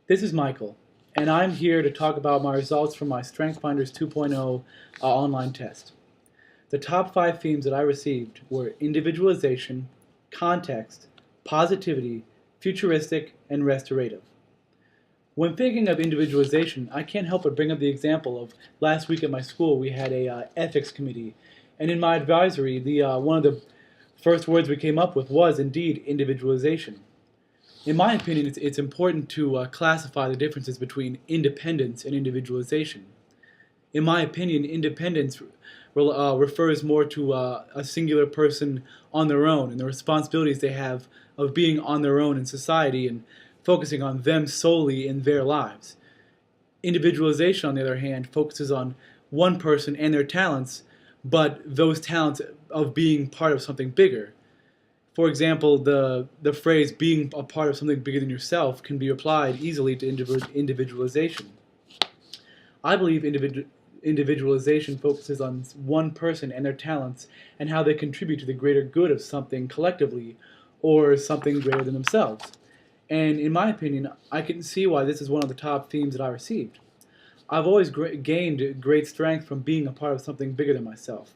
This is Michael, and I'm here to talk about my results from my StrengthsFinders 2.0 online test. The top 5 themes that I received were individualization, context, positivity, futuristic, and restorative. When thinking of individualization, I can't help but bring up the example of last week at my school we had a ethics committee, and in my advisory, one of the first words we came up with was indeed individualization. In my opinion, it's important to classify the differences between independence and individualization. In my opinion, independence refers more to a singular person on their own and the responsibilities they have of being on their own in society and focusing on them solely in their lives. Individualization, on the other hand, focuses on one person and their talents, but those talents of being part of something bigger. For example, the phrase being a part of something bigger than yourself can be applied easily to individualization. I believe individualization focuses on one person and their talents and how they contribute to the greater good of something collectively or something greater than themselves. And in my opinion, I can see why this is one of the top themes that I received. I've always gained great strength from being a part of something bigger than myself.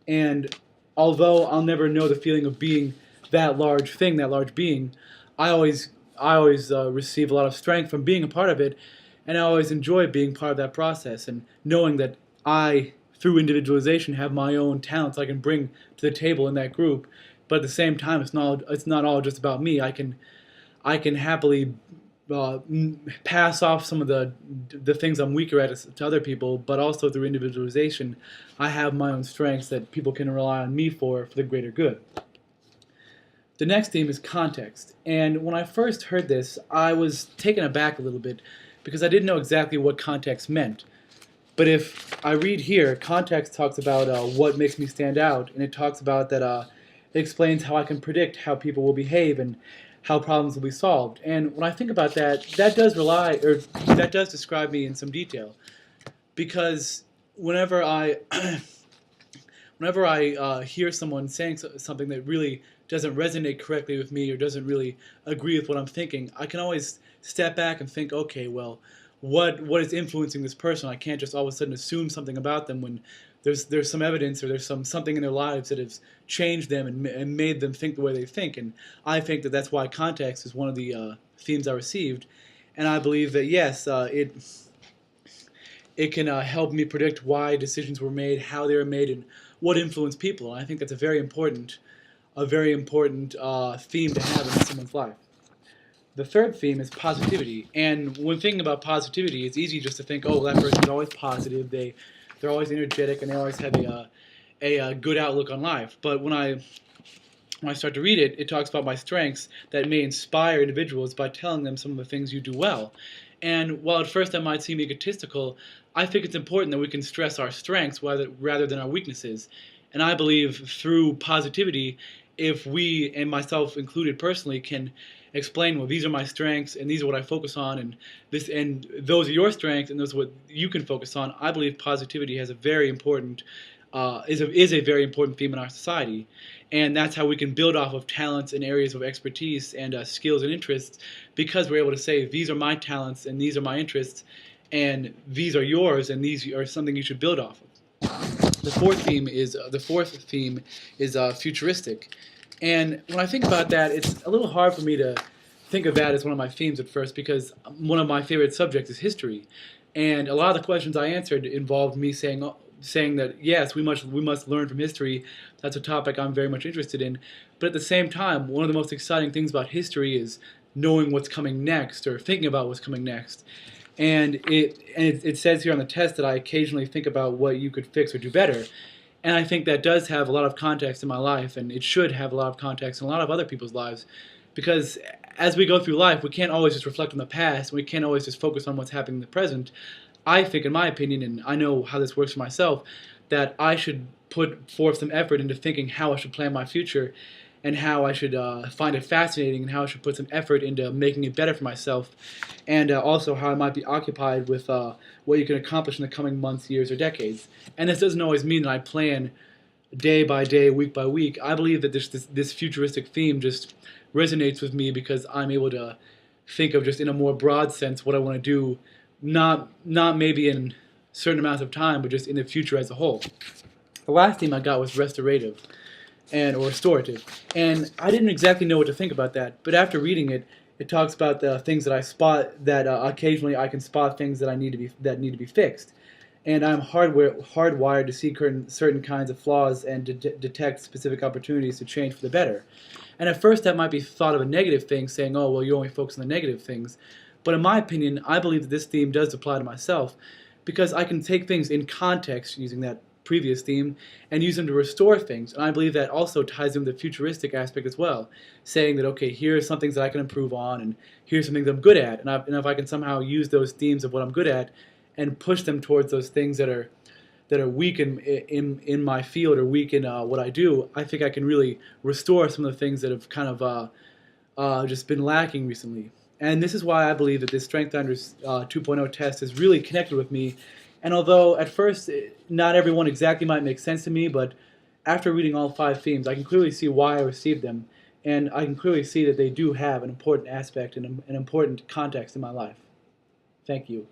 And although I'll never know the feeling of being that large thing, that large being, I always receive a lot of strength from being a part of it, and I always enjoy being part of that process and knowing that I, through individualization, have my own talents I can bring to the table in that group. But at the same time, it's not all just about me. I can happily pass off some of the things I'm weaker at to other people, but also through individualization, I have my own strengths that people can rely on me for the greater good. The next theme is context, and when I first heard this, I was taken aback a little bit because I didn't know exactly what context meant. But if I read here, context talks about what makes me stand out, and it talks about that it explains how I can predict how people will behave and how problems will be solved. And when I think about that, that does describe me in some detail, because whenever I hear someone saying something that really doesn't resonate correctly with me or doesn't really agree with what I'm thinking, I can always step back and think, okay, well, what is influencing this person? I can't just all of a sudden assume something about them when there's some evidence or there's something in their lives that has changed them and made them think the way they think. And I think that that's why context is one of the themes I received. And I believe that yes, it can help me predict why decisions were made, how they were made, and what influenced people. And I think that's a very important theme to have in someone's life. The third theme is positivity. And when thinking about positivity, it's easy just to think, oh, that person's always positive. They're always energetic and they always have a good outlook on life. But when I start to read it, it talks about my strengths that may inspire individuals by telling them some of the things you do well. And while at first that might seem egotistical, I think it's important that we can stress our strengths rather than our weaknesses. And I believe through positivity, if we, and myself included personally, can explain, well, these are my strengths and these are what I focus on, and those are your strengths and those are what you can focus on, I believe positivity has a very important is a very important theme in our society. And that's how we can build off of talents and areas of expertise and skills and interests, because we're able to say, these are my talents and these are my interests, and these are yours and these are something you should build off of. The fourth theme is futuristic. And when I think about that, it's a little hard for me to think of that as one of my themes at first, because one of my favorite subjects is history. And a lot of the questions I answered involved me saying that yes, we must learn from history. That's a topic I'm very much interested in. But at the same time, one of the most exciting things about history is knowing what's coming next or thinking about what's coming next. And it says here on the test that I occasionally think about what you could fix or do better. And I think that does have a lot of context in my life, and it should have a lot of context in a lot of other people's lives, because as we go through life, we can't always just reflect on the past, we can't always just focus on what's happening in the present. I think, in my opinion, and I know how this works for myself, that I should put forth some effort into thinking how I should plan my future and how I should find it fascinating and how I should put some effort into making it better for myself, and also how I might be occupied with what you can accomplish in the coming months, years, or decades. And this doesn't always mean that I plan day by day, week by week. I believe that this futuristic theme just resonates with me because I'm able to think of just in a more broad sense what I want to do, not maybe in certain amounts of time, but just in the future as a whole. The last theme I got was restorative, or restorative, and I didn't exactly know what to think about that. But after reading it, it talks about the things that I spot, that occasionally I can spot things that need to be fixed, and I'm hardwired to see certain kinds of flaws and to detect specific opportunities to change for the better. And at first that might be thought of a negative thing, saying, oh, well, you only focus on the negative things. But in my opinion, I believe that this theme does apply to myself, because I can take things in context using that previous theme and use them to restore things. And I believe that also ties in with the futuristic aspect as well, saying that, okay, here are some things that I can improve on, and here's some things I'm good at. And if I can somehow use those themes of what I'm good at and push them towards those things that are weak in my field, or weak in what I do, I think I can really restore some of the things that have kind of just been lacking recently. And this is why I believe that this StrengthFinders 2.0 test has really connected with me. And although at first not everyone exactly might make sense to me, but after reading all 5 themes, I can clearly see why I received them. And I can clearly see that they do have an important aspect and an important context in my life. Thank you.